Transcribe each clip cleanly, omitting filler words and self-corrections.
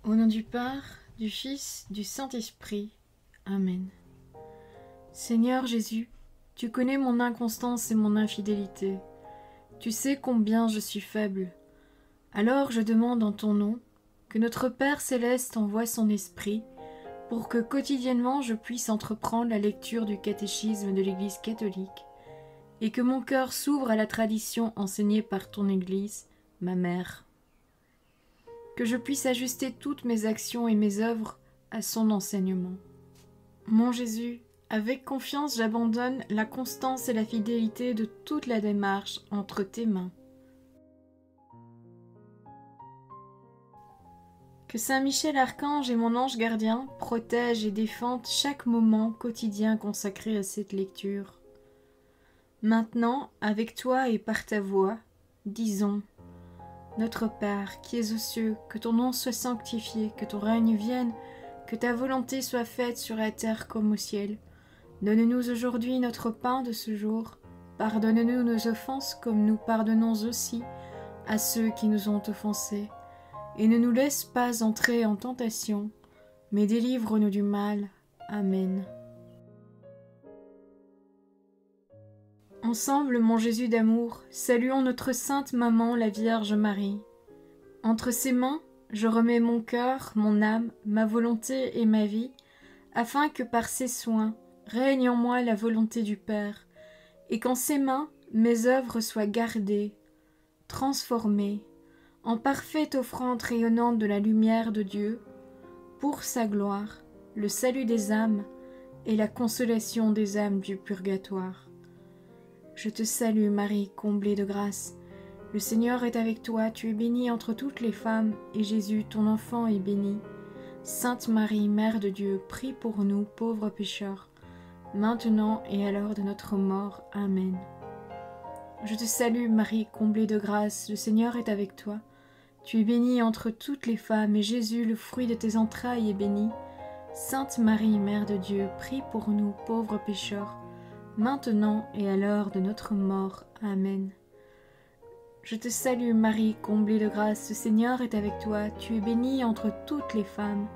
Au nom du Père, du Fils, du Saint-Esprit. Amen. Seigneur Jésus, tu connais mon inconstance et mon infidélité. Tu sais combien je suis faible. Alors je demande en ton nom que notre Père céleste envoie son Esprit pour que quotidiennement je puisse entreprendre la lecture du catéchisme de l'Église catholique et que mon cœur s'ouvre à la tradition enseignée par ton Église, ma mère. Que je puisse ajuster toutes mes actions et mes œuvres à son enseignement. Mon Jésus, avec confiance j'abandonne la constance et la fidélité de toute la démarche entre tes mains. Que Saint Michel Archange et mon ange gardien protègent et défendent chaque moment quotidien consacré à cette lecture. Maintenant, avec toi et par ta voix, disons: Notre Père, qui es aux cieux, que ton nom soit sanctifié, que ton règne vienne, que ta volonté soit faite sur la terre comme au ciel. Donne-nous aujourd'hui notre pain de ce jour. Pardonne-nous nos offenses comme nous pardonnons aussi à ceux qui nous ont offensés. Et ne nous laisse pas entrer en tentation, mais délivre-nous du mal. Amen. Ensemble, mon Jésus d'amour, saluons notre sainte maman, la Vierge Marie. Entre ses mains, je remets mon cœur, mon âme, ma volonté et ma vie, afin que par ses soins règne en moi la volonté du Père, et qu'en ses mains mes œuvres soient gardées, transformées, en parfaite offrande rayonnante de la lumière de Dieu, pour sa gloire, le salut des âmes et la consolation des âmes du purgatoire. Je te salue Marie, comblée de grâce. Le Seigneur est avec toi, tu es bénie entre toutes les femmes, et Jésus, ton enfant, est béni. Sainte Marie, Mère de Dieu, prie pour nous, pauvres pécheurs, maintenant et à l'heure de notre mort. Amen. Je te salue Marie, comblée de grâce, le Seigneur est avec toi. Tu es bénie entre toutes les femmes, et Jésus, le fruit de tes entrailles, est béni. Sainte Marie, Mère de Dieu, prie pour nous, pauvres pécheurs, maintenant et à l'heure de notre mort. Amen. Je te salue Marie, comblée de grâce, le Seigneur est avec toi, tu es bénie entre toutes les femmes,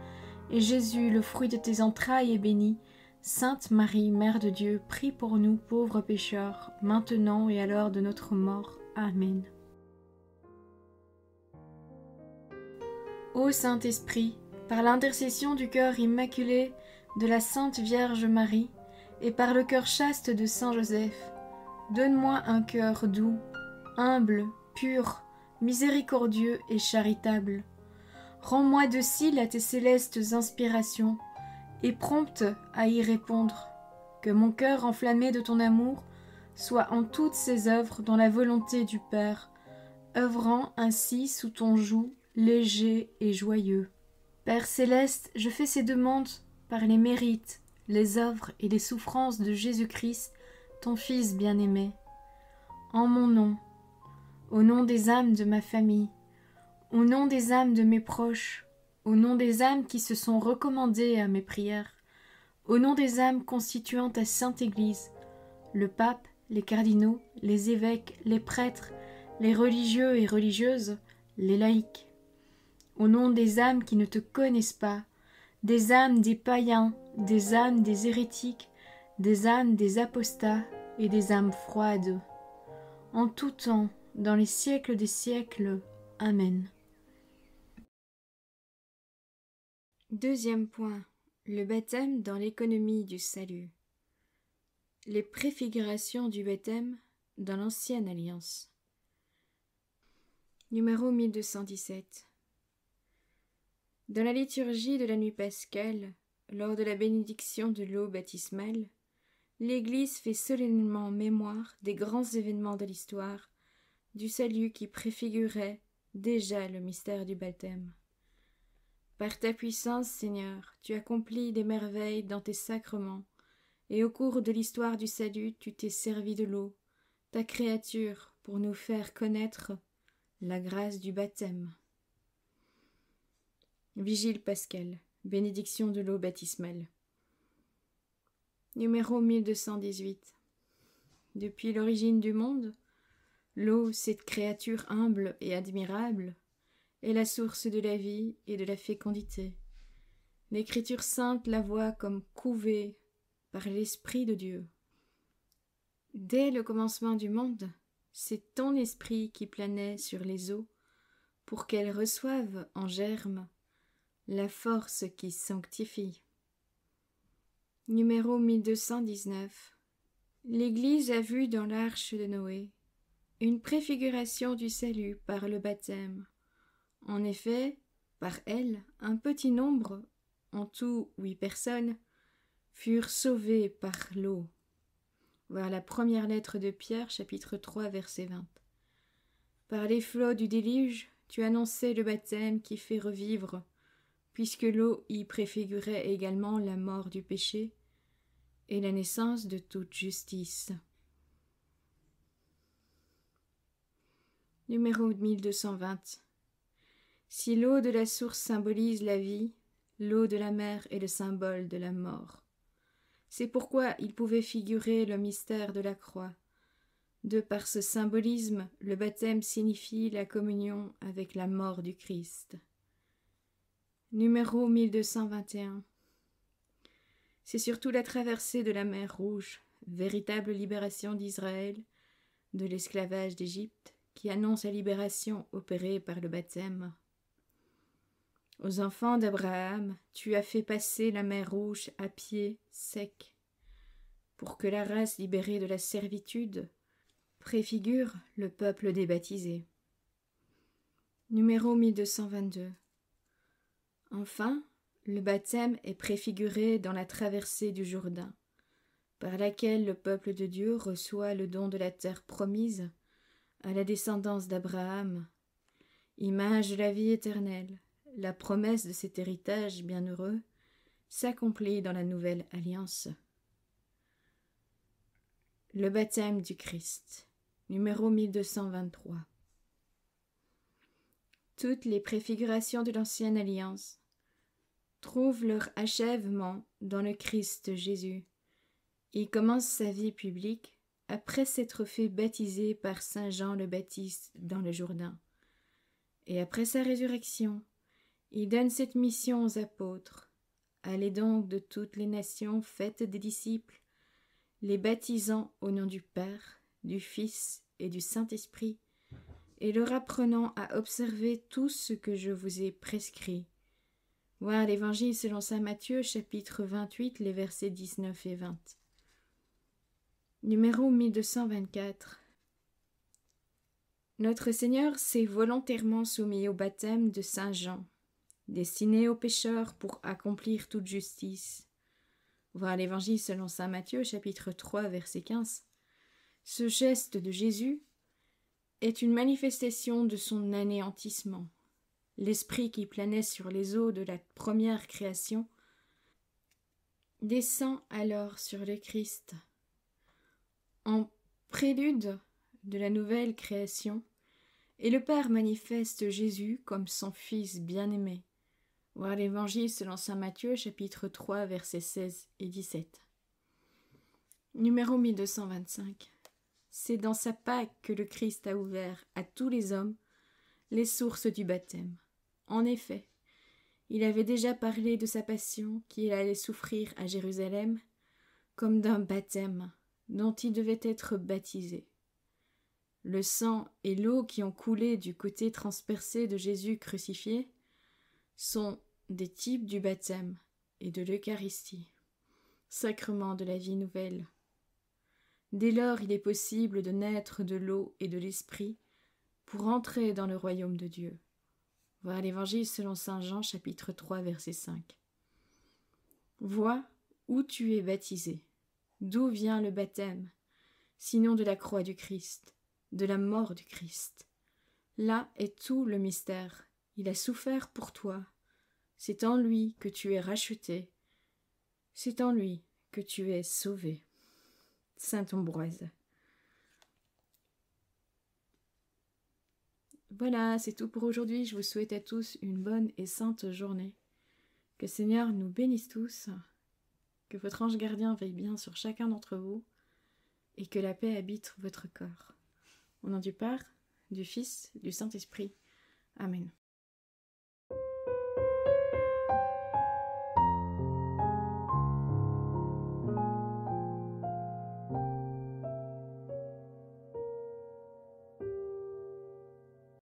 et Jésus, le fruit de tes entrailles, est béni. Sainte Marie, Mère de Dieu, prie pour nous pauvres pécheurs, maintenant et à l'heure de notre mort. Amen. Ô Saint-Esprit, par l'intercession du cœur immaculé de la Sainte Vierge Marie, et par le cœur chaste de Saint Joseph, donne-moi un cœur doux, humble, pur, miséricordieux et charitable. Rends-moi docile à tes célestes inspirations, et prompte à y répondre. Que mon cœur enflammé de ton amour soit en toutes ses œuvres dans la volonté du Père, œuvrant ainsi sous ton joug léger et joyeux. Père céleste, je fais ces demandes par les mérites, les œuvres et les souffrances de Jésus-Christ, ton Fils bien-aimé. En mon nom, au nom des âmes de ma famille, au nom des âmes de mes proches, au nom des âmes qui se sont recommandées à mes prières, au nom des âmes constituant ta Sainte Église, le pape, les cardinaux, les évêques, les prêtres, les religieux et religieuses, les laïcs, au nom des âmes qui ne te connaissent pas, des âmes des païens, des âmes des hérétiques, des âmes des apostats et des âmes froides. En tout temps, dans les siècles des siècles. Amen. Deuxième point. Le baptême dans l'économie du salut. Les préfigurations du baptême dans l'Ancienne Alliance. Numéro 1217. Dans la liturgie de la nuit pascale, lors de la bénédiction de l'eau baptismale, l'Église fait solennellement mémoire des grands événements de l'histoire, du salut qui préfigurait déjà le mystère du baptême. Par ta puissance, Seigneur, tu accomplis des merveilles dans tes sacrements, et au cours de l'histoire du salut, tu t'es servi de l'eau, ta créature, pour nous faire connaître la grâce du baptême. Vigile pascal, bénédiction de l'eau baptismale. Numéro 1218. Depuis l'origine du monde, l'eau, cette créature humble et admirable, est la source de la vie et de la fécondité. L'Écriture sainte la voit comme couvée par l'Esprit de Dieu. Dès le commencement du monde, c'est ton esprit qui planait sur les eaux pour qu'elles reçoivent en germe la force qui sanctifie. Numéro 1219. L'Église a vu dans l'arche de Noé une préfiguration du salut par le baptême. En effet, par elle, un petit nombre, en tout 8 personnes, furent sauvées par l'eau. Voir la première lettre de Pierre, chapitre 3, verset 20. Par les flots du déluge, tu annonçais le baptême qui fait revivre, puisque l'eau y préfigurait également la mort du péché et la naissance de toute justice. Numéro 1220. Si l'eau de la source symbolise la vie, l'eau de la mer est le symbole de la mort. C'est pourquoi il pouvait figurer le mystère de la croix. De par ce symbolisme, le baptême signifie la communion avec la mort du Christ. Numéro 1221. C'est surtout la traversée de la mer Rouge, véritable libération d'Israël, de l'esclavage d'Égypte, qui annonce la libération opérée par le baptême. Aux enfants d'Abraham, tu as fait passer la mer Rouge à pied sec, pour que la race libérée de la servitude préfigure le peuple des baptisés. Numéro 1222. Enfin, le baptême est préfiguré dans la traversée du Jourdain, par laquelle le peuple de Dieu reçoit le don de la terre promise à la descendance d'Abraham, image de la vie éternelle. La promesse de cet héritage bienheureux s'accomplit dans la nouvelle alliance. Le baptême du Christ. Numéro 1223. Toutes les préfigurations de l'ancienne alliance trouvent leur achèvement dans le Christ Jésus. Il commence sa vie publique après s'être fait baptiser par saint Jean le Baptiste dans le Jourdain. Et après sa résurrection, il donne cette mission aux apôtres. Allez donc de toutes les nations, faites des disciples, les baptisant au nom du Père, du Fils et du Saint-Esprit, et leur apprenant à observer tout ce que je vous ai prescrit. Voir l'Évangile selon saint Matthieu, chapitre 28, les versets 19 et 20. Numéro 1224. Notre Seigneur s'est volontairement soumis au baptême de saint Jean, destiné aux pécheurs pour accomplir toute justice. Voir l'Évangile selon saint Matthieu, chapitre 3, verset 15. Ce geste de Jésus est une manifestation de son anéantissement. L'esprit qui planait sur les eaux de la première création descend alors sur le Christ. En prélude de la nouvelle création, et le Père manifeste Jésus comme son Fils bien-aimé. Voir l'Évangile selon saint Matthieu, chapitre 3, versets 16 et 17. Numéro 1225. C'est dans sa Pâque que le Christ a ouvert à tous les hommes les sources du baptême. En effet, il avait déjà parlé de sa passion qu'il allait souffrir à Jérusalem comme d'un baptême dont il devait être baptisé. Le sang et l'eau qui ont coulé du côté transpercé de Jésus crucifié sont des types du baptême et de l'Eucharistie, sacrement de la vie nouvelle. Dès lors, il est possible de naître de l'eau et de l'Esprit pour entrer dans le royaume de Dieu. Voir l'Évangile selon saint Jean, chapitre 3, verset 5. Vois où tu es baptisé. D'où vient le baptême, sinon de la croix du Christ, de la mort du Christ. Là est tout le mystère. Il a souffert pour toi. C'est en lui que tu es racheté. C'est en lui que tu es sauvé. Saint Ambroise. Voilà, c'est tout pour aujourd'hui. Je vous souhaite à tous une bonne et sainte journée. Que le Seigneur nous bénisse tous, que votre ange gardien veille bien sur chacun d'entre vous, et que la paix habite votre corps. Au nom du Père, du Fils, du Saint-Esprit. Amen.